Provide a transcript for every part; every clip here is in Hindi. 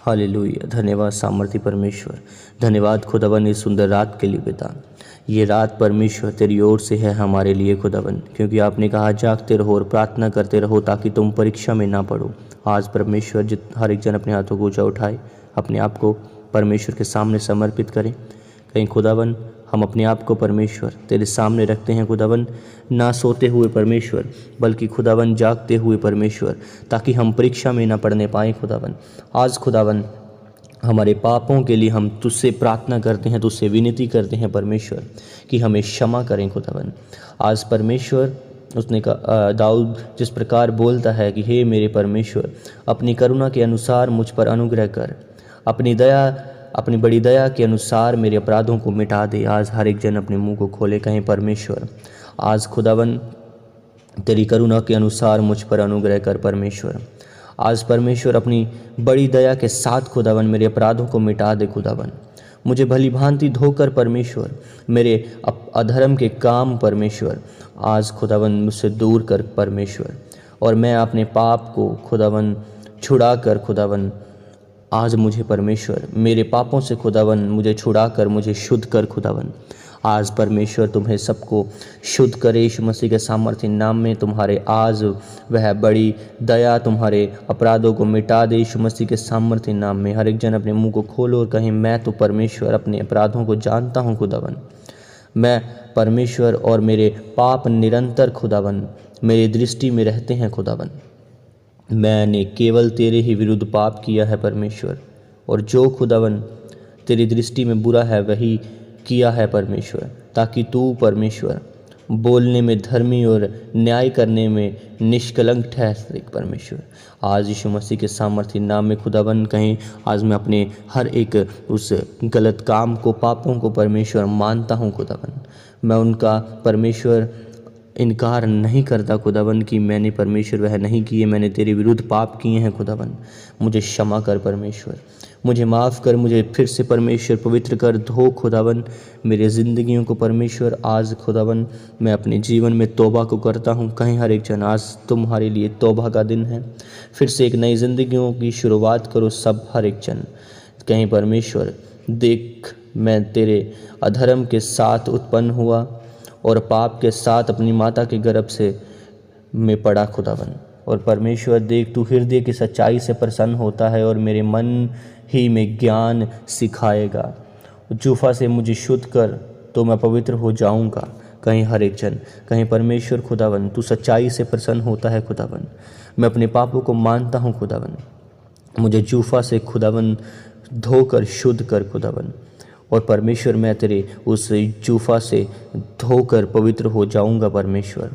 हालेलुया। धन्यवाद सामर्थी परमेश्वर, धन्यवाद खुदावन इस सुंदर रात के लिए पिता। ये रात परमेश्वर तेरी ओर से है हमारे लिए खुदावन, क्योंकि आपने कहा जागते रहो और प्रार्थना करते रहो ताकि तुम परीक्षा में ना पड़ो। आज परमेश्वर हर एक जन अपने हाथों को ऊंचा उठाए, अपने आप को परमेश्वर के सामने समर्पित करें। कहीं खुदावन हम अपने आप को परमेश्वर तेरे सामने रखते हैं खुदावन, ना सोते हुए परमेश्वर बल्कि खुदावन जागते हुए परमेश्वर, ताकि हम परीक्षा में ना पड़ने पाएँ खुदावन। आज खुदावन हमारे पापों के लिए हम तुझसे प्रार्थना करते हैं, तुझसे विनती करते हैं परमेश्वर कि हमें क्षमा करें खुदावन। आज परमेश्वर उसने कहा, दाऊद जिस प्रकार बोलता है कि हे मेरे परमेश्वर, अपनी करुणा के अनुसार मुझ पर अनुग्रह कर, अपनी बड़ी दया के अनुसार मेरे अपराधों को मिटा दे। आज हर एक जन अपने मुंह को खोले, कहें परमेश्वर आज खुदावन तेरी करुणा के अनुसार मुझ पर अनुग्रह कर परमेश्वर। आज परमेश्वर अपनी बड़ी दया के साथ खुदावन मेरे अपराधों को मिटा दे खुदावन। मुझे भली भांति धोकर परमेश्वर मेरे अधर्म के काम परमेश्वर आज खुदावन मुझसे दूर कर परमेश्वर, और मैं अपने पाप को खुदावन छुड़ा कर खुदावन आज मुझे परमेश्वर मेरे पापों से खुदावन मुझे छुड़ा कर मुझे शुद्ध कर खुदावन। आज परमेश्वर तुम्हें सबको शुद्ध करे यीशु मसीह के सामर्थ्य नाम में। तुम्हारे आज वह बड़ी दया तुम्हारे अपराधों को मिटा दे यीशु मसीह के सामर्थ्य नाम में। हर एक जन अपने मुंह को खोलो और कहें, मैं तो परमेश्वर अपने अपराधों को जानता हूँ खुदावन। मैं परमेश्वर और मेरे पाप निरंतर खुदावन मेरी दृष्टि में रहते हैं खुदावन। मैंने केवल तेरे ही विरुद्ध पाप किया है परमेश्वर, और जो खुदावन तेरी दृष्टि में बुरा है वही किया है परमेश्वर, ताकि तू परमेश्वर बोलने में धर्मी और न्याय करने में निष्कलंक ठहरे परमेश्वर। आज यीशु मसीह के सामर्थ्य नाम में खुदावन कहीं आज मैं अपने हर एक उस गलत काम को, पापों को परमेश्वर मानता हूँ खुदावन। मैं उनका परमेश्वर इनकार नहीं करता खुदावन कि मैंने परमेश्वर वह नहीं किए, मैंने तेरे विरुद्ध पाप किए हैं खुदावन। मुझे क्षमा कर परमेश्वर, मुझे माफ़ कर, मुझे फिर से परमेश्वर पवित्र कर, धो खुदावन मेरे ज़िंदगियों को परमेश्वर। आज खुदावन मैं अपने जीवन में तौबा को करता हूँ। कहीं हर एक जन आज तुम्हारे लिए तौबा का दिन है, फिर से एक नई ज़िंदगियों की शुरुआत करो सब हर एक जन। कहीं परमेश्वर देख, मैं तेरे अधर्म के साथ उत्पन्न हुआ और पाप के साथ अपनी माता के गर्भ से मैं पड़ा खुदावन। और परमेश्वर देख, तू हृदय की सच्चाई से प्रसन्न होता है और मेरे मन ही में ज्ञान सिखाएगा। जूफा से मुझे शुद्ध कर तो मैं पवित्र हो जाऊंगा। कहीं हर एक जन कहीं परमेश्वर खुदावन तू सच्चाई से प्रसन्न होता है खुदावन। मैं अपने पापों को मानता हूँ खुदावन, मुझे जूफा से खुदावन धोकर शुद्ध कर खुदावन। और परमेश्वर मैं तेरे उस जूफा से धोकर पवित्र हो जाऊंगा परमेश्वर।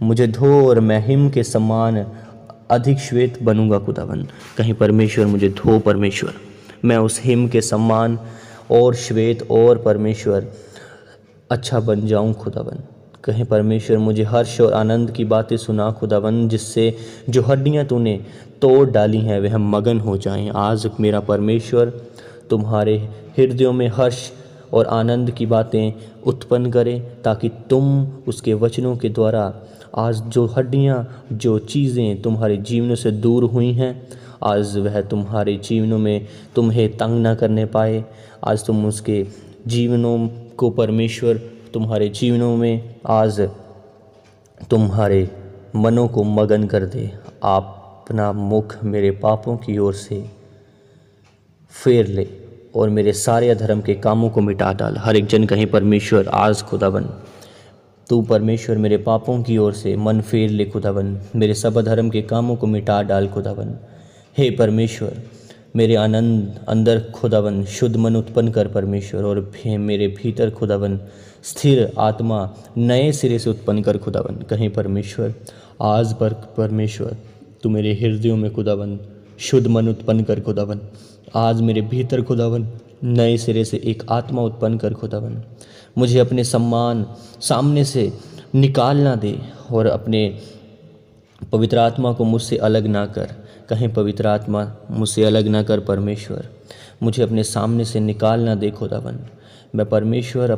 मुझे धो और मैं हिम के समान अधिक श्वेत बनूंगा खुदावन। कहीं परमेश्वर मुझे धो परमेश्वर, मैं उस हिम के समान और श्वेत और परमेश्वर अच्छा बन जाऊं खुदावन। कहीं परमेश्वर मुझे हर्ष और आनंद की बातें सुना खुदावन, जिससे जो हड्डियां तूने तोड़ डाली हैं वह मगन हो जाएं। आज मेरा परमेश्वर तुम्हारे हृदयों में हर्ष और आनंद की बातें उत्पन्न करे, ताकि तुम उसके वचनों के द्वारा आज जो हड्डियां, जो चीज़ें तुम्हारे जीवनों से दूर हुई हैं, आज वह तुम्हारे जीवनों में तुम्हें तंग ना करने पाए। आज तुम उसके जीवनों को परमेश्वर तुम्हारे जीवनों में आज तुम्हारे मनों को मगन कर दे। आप अपना मुख मेरे पापों की ओर से फेर ले और मेरे सारे अधर्म के कामों को मिटा डाल। हर एक जन कहीं परमेश्वर आज खुदावन तू परमेश्वर मेरे पापों की ओर से मन फेर ले खुदावन, मेरे सब अधर्म के कामों को मिटा डाल खुदावन। हे परमेश्वर मेरे आनंद अंदर खुदावन शुद्ध मन उत्पन्न कर परमेश्वर, और मेरे भीतर खुदावन स्थिर आत्मा नए सिरे से उत्पन्न कर खुदावन। कहीं परमेश्वर आज पर परमेश्वर तू मेरे हृदयों में खुदावन शुद्ध मन उत्पन्न कर खुदावन। आज मेरे भीतर खुदावन नए सिरे से एक आत्मा उत्पन्न कर खुदावन। मुझे अपने सामने से निकालना दे और अपने पवित्र आत्मा को मुझसे अलग ना कर। कहीं पवित्र आत्मा मुझसे अलग ना कर परमेश्वर, मुझे अपने सामने से निकालना दे खुदावन। मैं परमेश्वर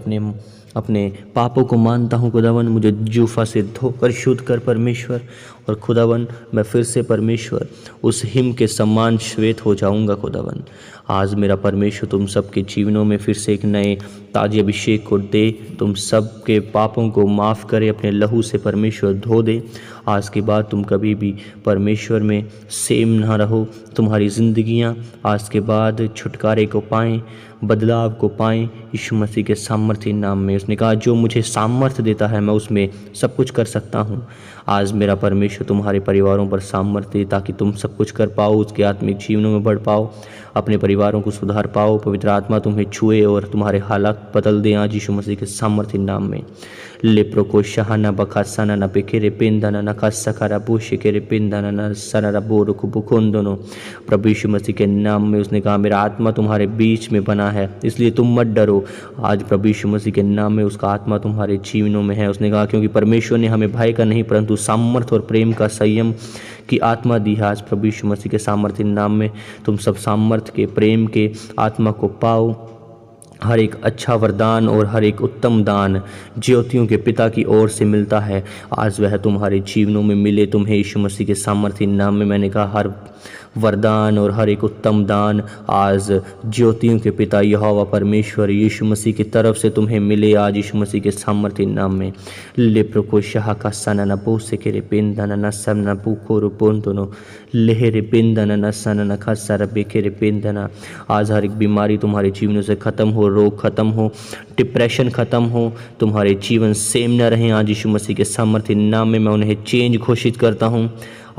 अपने पापों को मानता हूँ खुदावन, मुझे जूफा से धोकर शुद्ध कर परमेश्वर, और खुदावन मैं फिर से परमेश्वर उस हिम के समान श्वेत हो जाऊंगा खुदावन। आज मेरा परमेश्वर तुम सबके जीवनों में फिर से एक नए ताजे अभिषेक को दे, तुम सब के पापों को माफ़ करे, अपने लहू से परमेश्वर धो दे। आज के बाद तुम कभी भी परमेश्वर में सेम ना रहो, तुम्हारी ज़िंदगियाँ आज के बाद छुटकारे को पाएं, बदलाव को पाएं यीशु मसीह के सामर्थ्य नाम में। उसने कहा जो मुझे सामर्थ्य देता है मैं उसमें सब कुछ कर सकता हूँ। आज मेरा परमेश्वर तुम्हारे परिवारों पर सामर्थ्य दे ताकि तुम सब कुछ कर पाओ, उसके आत्मिक जीवनों में बढ़ पाओ, अपने परिवारों को सुधार पाओ। पवित्र आत्मा तुम्हें छुए और तुम्हारे हालात बदल दें आज यीशु मसीह के सामर्थ्य नाम में। लेप्रो को शहाना बखासाना न पेकेरे पेंदाना न खासकारा बुशेकेरे पेंदाना न सरारा बोर कुबुकोन दोनों। प्रभु यीशु मसीह के नाम में उसने कहा मेरा आत्मा तुम्हारे बीच में बना है इसलिए तुम मत डरो। आज प्रभु यीशु मसीह के नाम में उसका आत्मा तुम्हारे जीवनों में है। उसने कहा क्योंकि परमेश्वर ने हमें भय का नहीं परंतु सामर्थ्य और प्रेम का, संयम की आत्मा दी है। आज प्रभु यीशु मसीह के सामर्थ्य नाम में तुम सब सामर्थ्य के, प्रेम के आत्मा को पाओ। हर एक अच्छा वरदान और हर एक उत्तम दान ज्योतियों के पिता की ओर से मिलता है। आज वह तुम्हारे जीवनों में मिले तुम्हें यीशु मसीह के सामर्थ्य नाम में। मैंने कहा हर वरदान और हर एक उत्तम दान आज ज्योतियों के पिता यहोवा परमेश्वर यीशु मसीह की तरफ से तुम्हें मिले आज यीशु मसीह के सामर्थ्य नाम में। लेप्रो को शाह का सना न बो से केरे पेंदन न सब न बुको रूपोन दोनों लेहरे पेंदन न सन न खसर बेखेरे पेंदना। आज हर एक बीमारी तुम्हारे जीवनों से खत्म हो, रोग खत्म हो, डिप्रेशन खत्म हो, तुम्हारे जीवन सेम न रहें आज यीशु मसीह के सामर्थ्य नाम में। मैं उन्हें चेंज घोषित करता हूँ,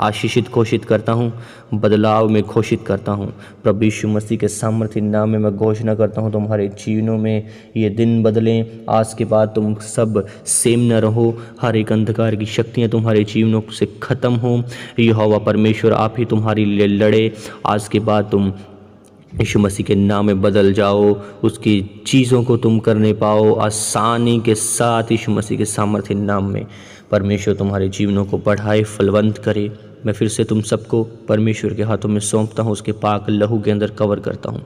आशीषित घोषित करता हूँ, बदलाव में घोषित करता हूँ। प्रभु यीशु मसीह के सामर्थ्य नाम में मैं घोषणा करता हूँ तुम्हारे जीवनों में ये दिन बदलें। आज के बाद तुम सब सेम न रहो, हर एक अंधकार की शक्तियाँ तुम्हारे जीवनों से ख़त्म हो। यहोवा परमेश्वर आप ही तुम्हारे लिए लड़े। आज के बाद तुम यीशु मसीह के नाम में बदल जाओ, उसकी चीज़ों को तुम करने पाओ आसानी के साथ यीशु मसीह के सामर्थ्य नाम में। परमेश्वर तुम्हारे जीवनों को बढ़ाए, फलवंत करे। मैं फिर से तुम सबको परमेश्वर के हाथों में सौंपता हूँ, उसके पाक लहू के अंदर कवर करता हूँ।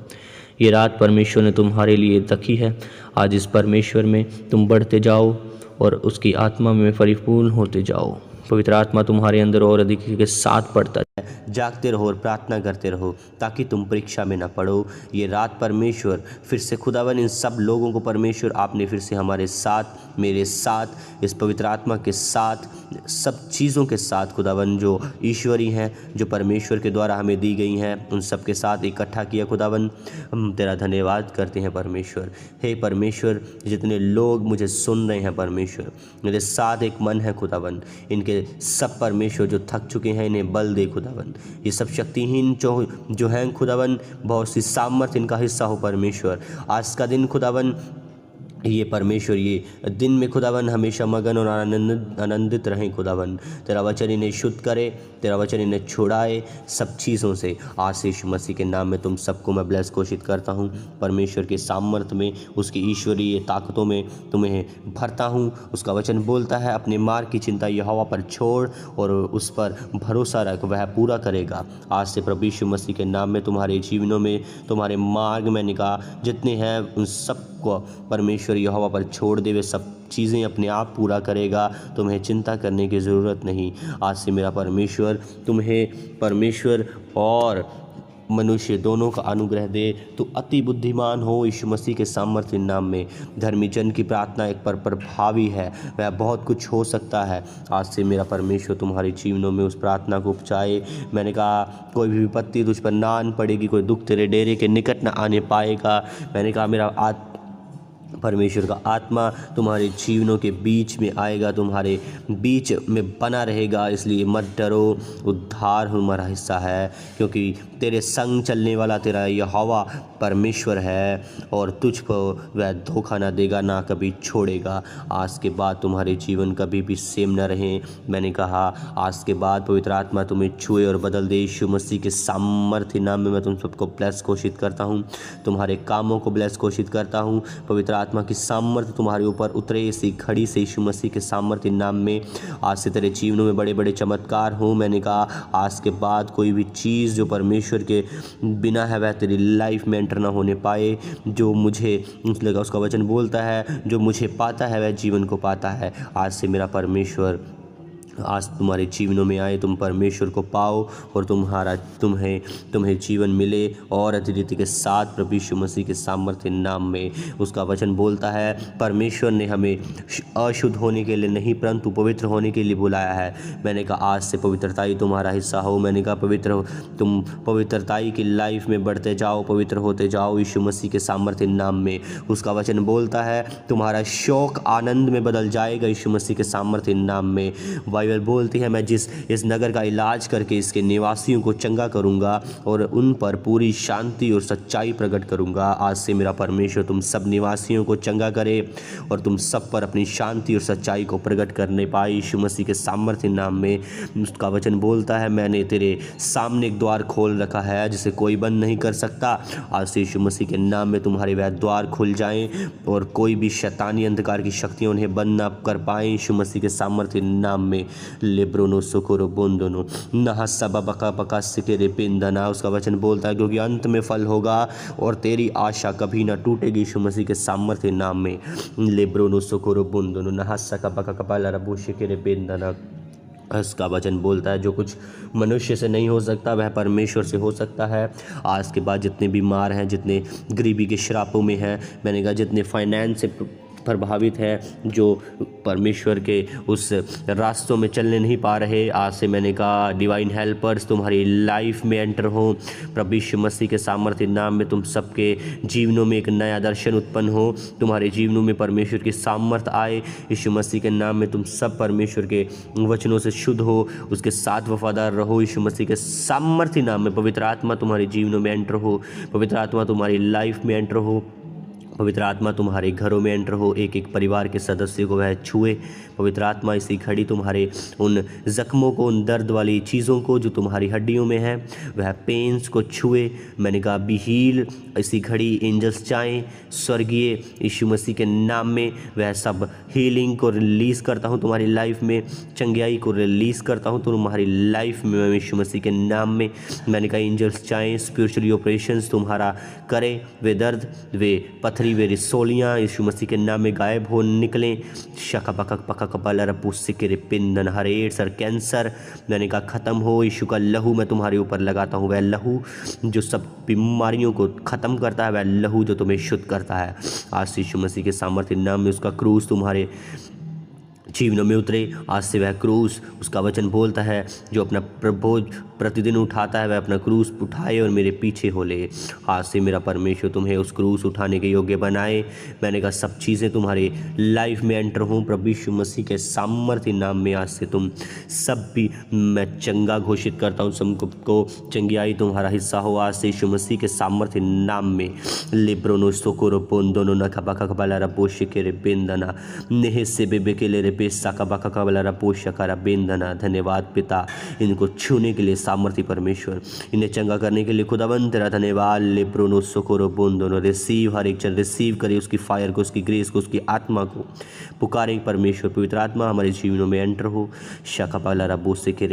ये रात परमेश्वर ने तुम्हारे लिए रखी है। आज इस परमेश्वर में तुम बढ़ते जाओ और उसकी आत्मा में परिपूर्ण होते जाओ। पवित्र आत्मा तुम्हारे अंदर और अधिक के साथ बढ़ता है। जागते रहो और प्रार्थना करते रहो ताकि तुम परीक्षा में न पड़ो। ये रात परमेश्वर फिर से खुदावन इन सब लोगों को परमेश्वर आपने फिर से हमारे साथ, मेरे साथ, इस पवित्र आत्मा के साथ, सब चीज़ों के साथ खुदावन जो ईश्वरी हैं, जो परमेश्वर के द्वारा हमें दी गई हैं, उन सब के साथ इकट्ठा किया। खुदावन हम तेरा धन्यवाद करते हैं परमेश्वर। हे परमेश्वर, जितने लोग मुझे सुन रहे हैं परमेश्वर, मेरे साथ एक मन है खुदावन, इनके सब परमेश्वर जो थक चुके हैं इन्हें बल दे खुदावन। ये सब शक्तिहीन जो हैं खुदावन, बहुत सी सामर्थ इनका हिस्सा हो परमेश्वर। आज का दिन खुदावन ये परमेश्वर ये दिन में खुदावन हमेशा मगन और आनंदित रहें खुदावन। तेरा वचन इन्हें शुद्ध करे, तेरा वचन इन्हें छुड़ाए सब चीज़ों से। आज यीशु मसीह के नाम में तुम सबको मैं ब्लेस घोषित करता हूँ। परमेश्वर के सामर्थ्य में, उसकी ईश्वरीय ताकतों में तुम्हें भरता हूँ। उसका वचन बोलता है अपने मार्ग की चिंता यहोवा पर छोड़ और उस पर भरोसा रख, वह पूरा करेगा। आज से प्रभु यीशु मसीह के नाम में तुम्हारे जीवनों में, तुम्हारे मार्ग में निकाह जितने हैं उन सब को परमेश्वर यहोवा पर छोड़ दे, वे सब चीज़ें अपने आप पूरा करेगा। तुम्हें चिंता करने की ज़रूरत नहीं। आज से मेरा परमेश्वर तुम्हें परमेश्वर और मनुष्य दोनों का अनुग्रह दे। तो अति बुद्धिमान हो यीशु मसीह के सामर्थ्य नाम में। धर्मी जन की प्रार्थना एक पर प्रभावी है, वह बहुत कुछ हो सकता है। आज से मेरा परमेश्वर तुम्हारे जीवनों में उस प्रार्थना को उपजाए। मैंने कहा कोई भी विपत्ति तुझ पर ना आन पड़ेगी, कोई दुख तेरे डेरे के निकट ना आने पाएगा। मैंने कहा मेरा परमेश्वर का आत्मा तुम्हारे जीवनों के बीच में आएगा, तुम्हारे बीच में बना रहेगा। इसलिए मत डरो, उद्धार हमारा हिस्सा है, क्योंकि तेरे संग चलने वाला तेरा यहोवा परमेश्वर है और तुझको वह धोखा ना देगा, ना कभी छोड़ेगा। आज के बाद तुम्हारे जीवन कभी भी सेम न रहें। मैंने कहा आज के बाद पवित्र आत्मा तुम्हें छुए और बदल दे। यीशु मसीह के सामर्थ्य नाम में मैं तुम सबको ब्लेस घोषित करता हूँ, तुम्हारे कामों को ब्लेस घोषित करता हूँ। पवित्र आत्मा की सामर्थ्य तुम्हारे ऊपर उतरे इसी घड़ी से यीशु मसीह के सामर्थ्य नाम में। आज से तेरे जीवनों में बड़े बड़े चमत्कार हो। मैंने कहा आज के बाद कोई भी चीज़ जो परमेश्वर के बिना है वह तेरी लाइफ में एंटर ना होने पाए। जो मुझे लगा, उसका वचन बोलता है जो मुझे पाता है वह जीवन को पाता है। आज से मेरा परमेश्वर आज तुम्हारे जीवनों में आए, तुम परमेश्वर को पाओ और तुम्हें जीवन मिले और अतिथि के साथ प्रभु यीशु मसीह के सामर्थ्य नाम में। उसका वचन बोलता है परमेश्वर ने हमें अशुद्ध होने के लिए नहीं परंतु पवित्र होने के लिए बुलाया है। मैंने कहा आज से पवित्रता ही तुम्हारा हिस्सा हो। मैंने कहा तुम पवित्रताई की लाइफ में बढ़ते जाओ, पवित्र होते जाओ यीशु मसीह के सामर्थ्य नाम में। उसका वचन बोलता है तुम्हारा शौक आनंद में बदल जाएगा यीशु मसीह के सामर्थ्य नाम में। बाइबल बोलती है मैं इस नगर का इलाज करके इसके निवासियों को चंगा करूंगा और उन पर पूरी शांति और सच्चाई प्रकट करूंगा। आज से मेरा परमेश्वर तुम सब निवासियों को चंगा करे और तुम सब पर अपनी शांति और सच्चाई को प्रकट करने पाए यीशु मसीह के सामर्थ्य नाम में। उसका वचन बोलता है मैंने तेरे सामने एक द्वार खोल रखा है जिसे कोई बंद नहीं कर सकता। आज से यीशु मसीह के नाम में तुम्हारे वह द्वार खुल जाएं और कोई भी शैतानी अंधकार की शक्तियां उन्हें बंद ना कर पाए यीशु मसीह के सामर्थ्य नाम में। लेब्रोनो सोकोरो बोंदोनो नहा सबा बका बका सिकेरे पेंदना। उसका वचन बोलता है क्योंकि अंत में फल होगा और तेरी आशा कभी ना टूटेगी यीशु मसीह के सामर्थ्य नाम में। लेब्रोनो सोकोरो बोंदोनो नहा सका बका कपाला रबो सिकेरे पेंदना। उसका वचन बोलता है जो कुछ मनुष्य से नहीं हो सकता वह परमेश्वर से हो सकता है। आज के बाद जितने बीमार हैं, जितने गरीबी के श्रापों में हैं, मैंने कहा जितने फाइनेंस से प्रभावित है, जो परमेश्वर के उस रास्तों में चलने नहीं पा रहे, आज से मैंने कहा डिवाइन हेल्पर्स तुम्हारी लाइफ में एंटर हो प्रभु यीशु मसीह के सामर्थ्य नाम में। तुम सबके जीवनों में एक नया दर्शन उत्पन्न हो, तुम्हारे जीवनों में परमेश्वर की सामर्थ्य आए यीशु मसीह के नाम में। तुम सब परमेश्वर के वचनों से शुद्ध हो, उसके साथ वफादार रहो यीशु मसीह के सामर्थ्य नाम में। पवित्र आत्मा तुम्हारे जीवनों में एंटर हो, पवित्र आत्मा तुम्हारी लाइफ में एंटर हो, पवित्र आत्मा तुम्हारे घरों में एंटर हो, एक एक परिवार के सदस्य को वह छुए। पवित्र आत्मा इसी घड़ी तुम्हारे उन जख्मों को, उन दर्द वाली चीज़ों को जो तुम्हारी हड्डियों में है, वह पेन्स को छुए। मैंने कहा बी हील। इसी घड़ी एंजल्स चाहें स्वर्गीय यीशु मसीह के नाम में वह सब हीलिंग को रिलीज़ करता हूँ तुम्हारी लाइफ में, चंगियाई को रिलीज़ करता हूँ तुम्हारी लाइफ में यीशु मसीह के नाम में। मैंने कहा एंजल्स चाहें स्पिरिचुअली ऑपरेशंस तुम्हारा करें, वे दर्द, वे पथरी, वे रिसोलियाँ यीशु मसीह के नाम में गायब हो निकलें। शका पकक पका कपाला रपू सिकेरे पिंदन हर एड्स और कैंसर मैंने कहा ख़त्म हो। यीशु का लहू मैं तुम्हारे ऊपर लगाता हूँ, वह लहू जो सब बीमारियों को ख़त्म करता है, वह लहू जो तुम्हें शुद्ध करता है। आज यीशु मसीह के सामर्थ्य नाम में उसका क्रूस तुम्हारे जीवनों में उतरे। आज से वह क्रूस, उसका वचन बोलता है जो अपना प्रभोज प्रतिदिन उठाता है वह अपना क्रूस उठाए और मेरे पीछे हो ले। आज से मेरा परमेश्वर तुम्हें उस क्रूस उठाने के योग्य बनाए। मैंने कहा सब चीज़ें तुम्हारे लाइफ में एंटर हों प्रभु यीशु मसीह के सामर्थ्य नाम में। आज से तुम सब भी मैं चंगा घोषित करता हूँ, सबको चंगियाई तुम्हारा हिस्सा हो आज से यीशु मसीह के सामर्थ्य नाम में। लिब्रोनो सोकोरो पोंदोनो नखबा खबला रपोश के रे बेंदना नेह से बेबे के ले रे बेसा कबा खबला रपोश का बेंदना। धन्यवाद पिता इनको छूने के लिए सामर्थ्य परमेश्वर, इन्हें चंगा करने के लिए खुदावंत तेरा धन्यवाद। लेप्रोनो सोकोरो बोंदोनो रिसीव, हर एक जन रिसीव करे उसकी फायर को, उसकी ग्रेस को, उसकी आत्मा को पुकारे परमेश्वर। पवित्र आत्मा हमारे जीवनों में एंटर हो। शाखा पाला रबो से के